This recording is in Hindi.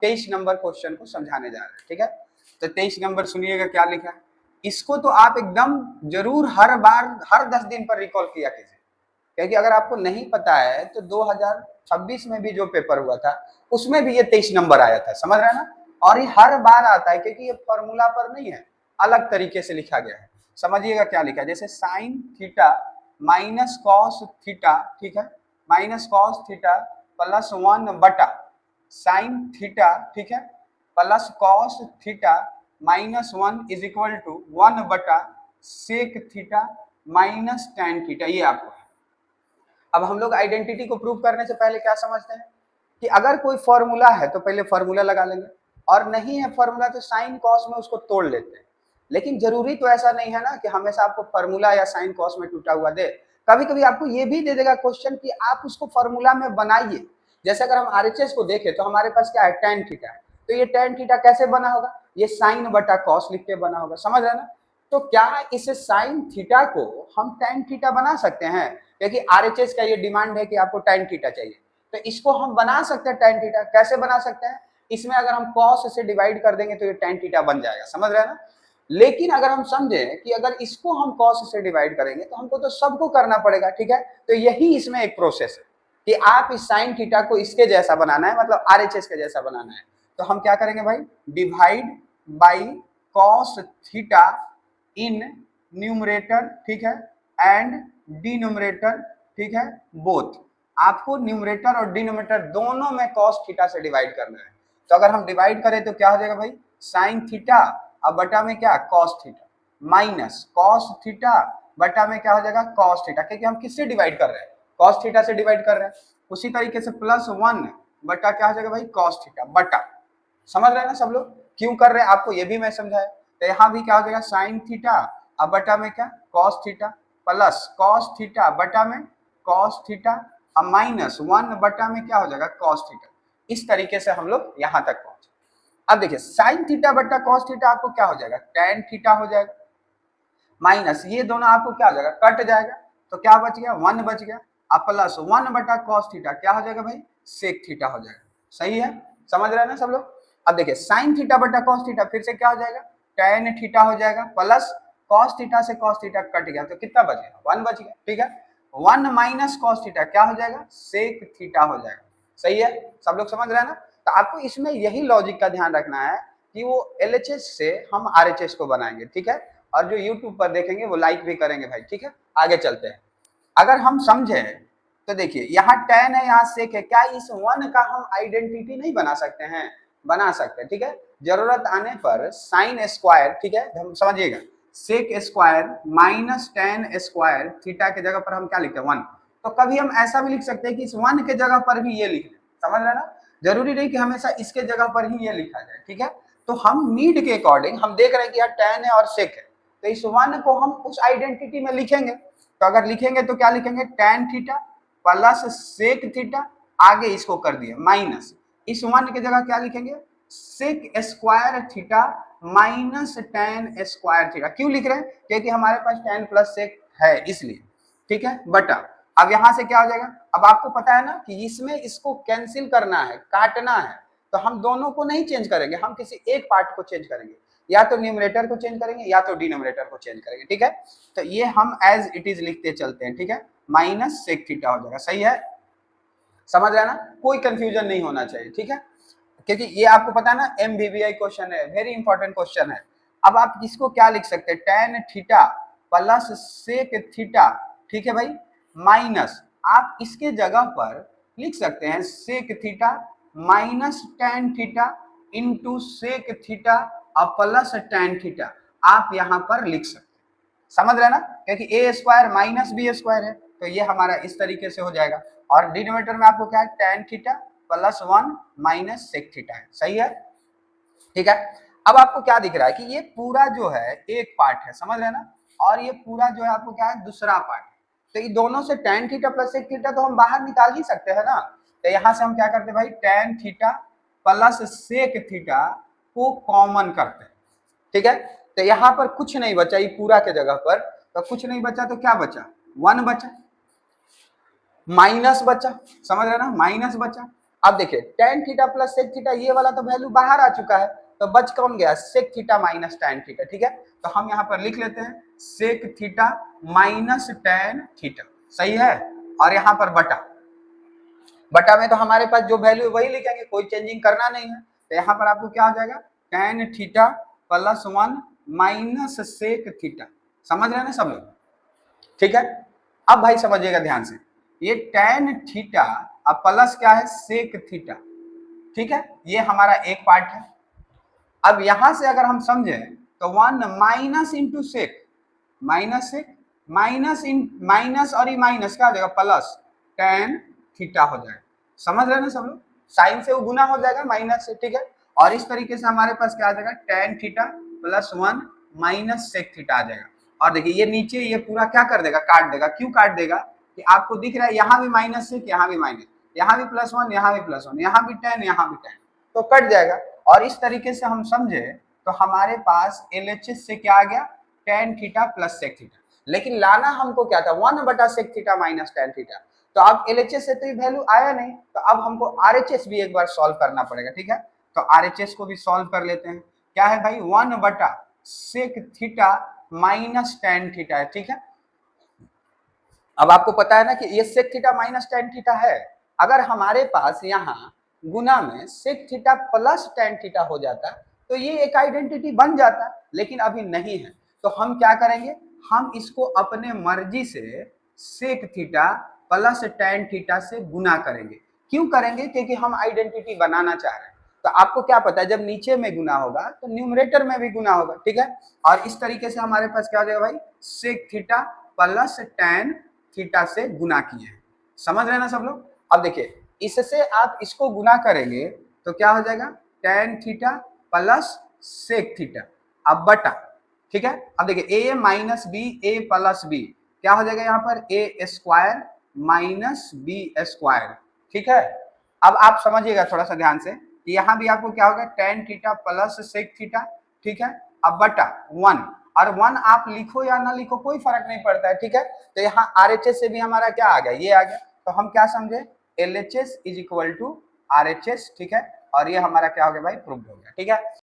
23 नंबर क्वेश्चन को समझाने जा रहे हैं, ठीक है। तो 23 नंबर सुनिएगा क्या लिखा है। इसको तो आप एकदम जरूर हर बार हर 10 दिन पर रिकॉल किया कीजिए, क्योंकि अगर आपको नहीं पता है तो 2026 में भी जो पेपर हुआ था उसमें भी ये 23 नंबर आया था, समझ रहे हैं ना। और ये हर बार आता है क्योंकि ये फॉर्मूला पर नहीं है, अलग तरीके से लिखा गया है। समझिएगा क्या लिखा है, जैसे sine theta minus cos theta, ठीक है, माइनस कॉस थीटा प्लस 1 बटा साइन थीटा, ठीक है, plus cos theta minus 1 is equal to 1 बटा sec theta minus tan theta. ये आपको है। अब हम लोग आइडेंटिटी को प्रूव करने से पहले क्या समझते हैं कि अगर कोई फॉर्मूला है तो पहले फॉर्मूला लगा लेंगे, और नहीं है फॉर्मूला तो साइन कॉस में उसको तोड़ लेते हैं। लेकिन जरूरी तो ऐसा नहीं है ना कि हमेशा आपको फॉर्मूला या साइन कॉस में टूटा हुआ दे, कभी कभी आपको ये भी दे देगा क्वेश्चन कि आप उसको फॉर्मूला में बनाइए। जैसे अगर हम आरएचएस को देखें तो हमारे पास क्या है, टेन थीटा है, तो ये टेन थीटा कैसे बना होगा, ये साइन बटा कॉस लिख के बना होगा, समझ रहे ना। तो क्या इस साइन थीटा को हम टेन थीटा बना सकते हैं, क्योंकि आरएचएस का ये डिमांड है कि आपको टेन थीटा चाहिए, तो इसको हम बना सकते हैं टेन थीटा। कैसे बना सकते हैं, इसमें अगर हम कॉस से डिवाइड कर देंगे तो ये टेन थीटा बन जाएगा, समझ रहे हैं ना। लेकिन अगर हम समझें कि अगर इसको हम कॉस से डिवाइड करेंगे तो हमको तो सबको करना पड़ेगा, ठीक है। तो यही इसमें एक प्रोसेस है कि आप इस साइन थीटा को इसके जैसा बनाना है, मतलब आरएचएस के जैसा बनाना है। तो हम क्या करेंगे भाई, divide by cos theta in numerator, ठीक है, एंड डिनोमिनेटर, ठीक है, बोथ। आपको न्यूमरेटर और डिनोमिनेटर दोनों में कॉस थीटा से डिवाइड करना है। तो अगर हम डिवाइड करें तो क्या हो जाएगा भाई, साइन थीटा अब बटा में क्या, cos theta, minus cos theta बटा में क्या हो जाएगा, कॉस थीटा, क्योंकि हम किससे डिवाइड कर रहे हैं, कॉस थीटा से डिवाइड कर रहे हैं। उसी तरीके से प्लस 1 बटा क्या हो जाएगा भाई, कॉस थीटा बटा, समझ रहे हैं ना सब लोग क्यों कर रहे हैं, आपको ये भी मैं समझाया। तो यहाँ भी क्या हो जाएगा, साइन थीटा अब बटा में क्या, cos theta plus cos theta बटा में कॉस थीटा अब माइनस 1 बटा में क्या हो जाएगा, कॉस थीटा। इस तरीके से हम लोग यहाँ तक पहुंचे। अब देखिए साइन थीटा बटा कॉस थीटा आपको क्या हो जाएगा, टेन थीटा हो जाएगा, माइनस ये दोनों आपको क्या हो जाएगा, कट जाएगा, तो क्या बच गया, 1 बच गया। अब प्लस 1 बटा कॉस थीटा क्या हो जाएगा भाई, सेक थीटा हो जाएगा। सही है, समझ रहे हैं ना सब लोग। अब देखिए साइन थीटा बटा कॉस थीटा फिर से क्या हो जाएगा, टेन थीटा हो जाएगा, प्लस कॉस थीटा से कॉस थीटा कट गया तो कितना बच गया, 1 बच गया, ठीक है। 1 माइनस कॉस थीटा क्या हो जाएगा, सेक थीटा हो जाएगा। सही है, सब लोग समझ रहे हैं ना। तो आपको इसमें यही लॉजिक का ध्यान रखना है कि वो एलएचएस से हम आरएचएस को बनाएंगे, ठीक है। और जो यूट्यूब पर देखेंगे वो लाइक भी करेंगे भाई, ठीक है। आगे चलते हैं। अगर हम समझे तो देखिए यहाँ टेन है, यहाँ सेक है, क्या इस 1 का हम आइडेंटिटी नहीं बना सकते हैं, बना सकते हैं, ठीक है। जरूरत आने पर साइन स्क्वायर, ठीक है, हम समझिएगा, sec square minus tan square theta के जगह पर हम क्या लिखते हैं, 1। तो कभी हम ऐसा भी लिख सकते हैं कि इस 1 के जगह पर भी ये लिख लें, समझ रहे ना। जरूरी नहीं कि हमेशा इसके जगह पर ही ये लिखा जाए, ठीक है। तो हम नीड के अकॉर्डिंग हम देख रहे हैं कि यहाँ टेन है और सेक है, तो इस 1 को हम उस आइडेंटिटी में लिखेंगे। तो अगर लिखेंगे तो क्या लिखेंगे, tan theta plus sec theta, आगे इसको कर दिया माइनस, इस 1 की जगह क्या लिखेंगे, sec square theta minus tan square theta. क्यों लिख रहे हैं, क्योंकि हमारे पास टेन प्लस सेक है इसलिए, ठीक है, बटा। अब यहां से क्या हो जाएगा, अब आपको पता है ना कि इसमें इसको कैंसिल करना है, काटना है, तो हम दोनों को नहीं चेंज करेंगे, हम किसी एक पार्ट को चेंज करेंगे, या तो न्यूमरेटर को चेंज करेंगे या तो डिनोमिनेटर को चेंज करेंगे, ठीक है। तो ये हम एज इट इज लिखते चलते हैं, ठीक है, माइनस सेक थीटा हो जाएगा। सही है, समझ रहे हैं ना, कोई कंफ्यूजन नहीं होना चाहिए, ठीक है, क्योंकि ये आपको पता है ना एमवीवीआई क्वेश्चन है, वेरी इंपॉर्टेंट क्वेश्चन है। अब आप इसको क्या लिख सकते हैं, tan theta plus sec theta, ठीक है भाई, माइनस आप इसके जगह पर लिख सकते हैं sec theta minus tan theta into sec theta और प्लस टेन थीटा, आप यहाँ पर लिख सकते हैं, समझ रहे हैं ना, क्योंकि ए स्क्वायर माइनस बी स्क्वायर है, तो ये हमारा इस तरीके से हो जाएगा। और डिनोमिनेटर में आपको क्या है, tan theta plus 1 minus sec theta है। सही है, ठीक है। अब आपको क्या दिख रहा है कि ये पूरा जो है एक पार्ट है, समझ रहे हैं ना, और ये पूरा जो है आपको क्या है, दूसरा पार्ट है। तो ये दोनों से tan theta plus sec theta तो हम बाहर निकाल ही सकते हैं ना। तो यहाँ से हम क्या करते हैं भाई, tan theta plus sec theta को कॉमन करते हैं, ठीक है। तो यहाँ पर कुछ नहीं बचा, ये पूरा के जगह पर तो कुछ नहीं बचा, तो क्या बचा, 1 बचा, माइनस बचा, समझ रहे ना, माइनस बचा। अब देखिए tan theta plus sec theta, ये वाला तो वैल्यू बाहर आ चुका है, तो बच कौन गया, sec theta minus tan theta. ठीक है, तो हम यहाँ पर लिख लेते हैं sec theta minus tan theta, सही है। और यहाँ पर बटा में तो हमारे पास जो वैल्यू वही लिखेंगे, कोई चेंजिंग करना नहीं है। तो यहाँ पर आपको क्या हो जाएगा, tan theta plus 1 minus sec theta. समझ रहे हैं ना सब लोग? ठीक है, अब भाई समझिएगा ध्यान से, ये tan थीटा अब प्लस क्या है, sec थीटा। ठीक है, ये हमारा एक पार्ट है। अब यहां से अगर हम समझें तो 1 माइनस इंटू सेक, माइनस और ये माइनस क्या हो जाएगा, प्लस tan थीटा हो जाएगा। समझ रहे हैं ना सब लोग? साइन से वो गुना हो जाएगा माइनस से। ठीक है, और इस तरीके से हमारे पास क्या आ जाएगा, tan theta plus 1 minus sec theta आ जाएगा। और देखिए ये नीचे ये पूरा क्या कर देगा, काट देगा। क्यों काट देगा, कि आपको दिख रहा है यहाँ भी माइनस सेक, यहाँ भी माइनस, यहाँ भी प्लस 1, यहाँ भी प्लस 1, यहाँ भी tan, यहाँ भी tan, तो कट जाएगा। और इस तरीके से हम समझे तो हमारे पास LHS से क्या आ गया, tan theta plus sec theta. लेकिन लाना हमको क्या था, 1 बटा sec theta minus tan theta. तो अब LHS से तो ये वैल्यू आया नहीं, तो अब हमको RHS भी एक बार सॉल्व करना पड़ेगा। ठीक है, तो RHS को भी सॉल्व कर लेते हैं। क्या है भाई, 1 बटा sec theta minus tan theta है। ठीक है, अब आपको पता है ना कि ये sec theta minus tan theta है। अगर हमारे पास यहाँ गुना में sec theta plus tan theta हो जाता तो ये एक आइडेंटिटी बन जाता, लेकिन अभी नहीं है। तो हम क्या करेंगे, हम इसको अपने मर्जी से sec theta plus tan theta से गुना करेंगे। क्यों करेंगे, क्योंकि हम आइडेंटिटी बनाना चाह रहे हैं। तो आपको क्या पता है, जब नीचे में गुना होगा तो न्यूमरेटर में भी गुना होगा। ठीक है, और इस तरीके से हमारे पास क्या हो जाएगा भाई, sec theta plus tan theta से गुना किए हैं। समझ रहे हैं ना सब लोग? अब देखिए इससे आप इसको गुना करेंगे तो क्या हो जाएगा, tan theta plus sec theta, अब बटा। ठीक है, अब देखिए a minus B, a plus B, क्या हो जाएगा यहाँ पर, a square minus b square. ठीक है, अब आप समझिएगा थोड़ा सा ध्यान से, कि यहाँ भी आपको क्या होगा, tan theta plus sec theta. ठीक है, अब बटा 1, और 1 आप लिखो या ना लिखो कोई फर्क नहीं पड़ता है। ठीक है, तो यहाँ RHS से भी हमारा क्या आ गया, ये आ गया। तो हम क्या समझे, LHS is equal to RHS। ठीक है, और ये हमारा क्या हो गया भाई, प्रूव हो गया। ठीक है।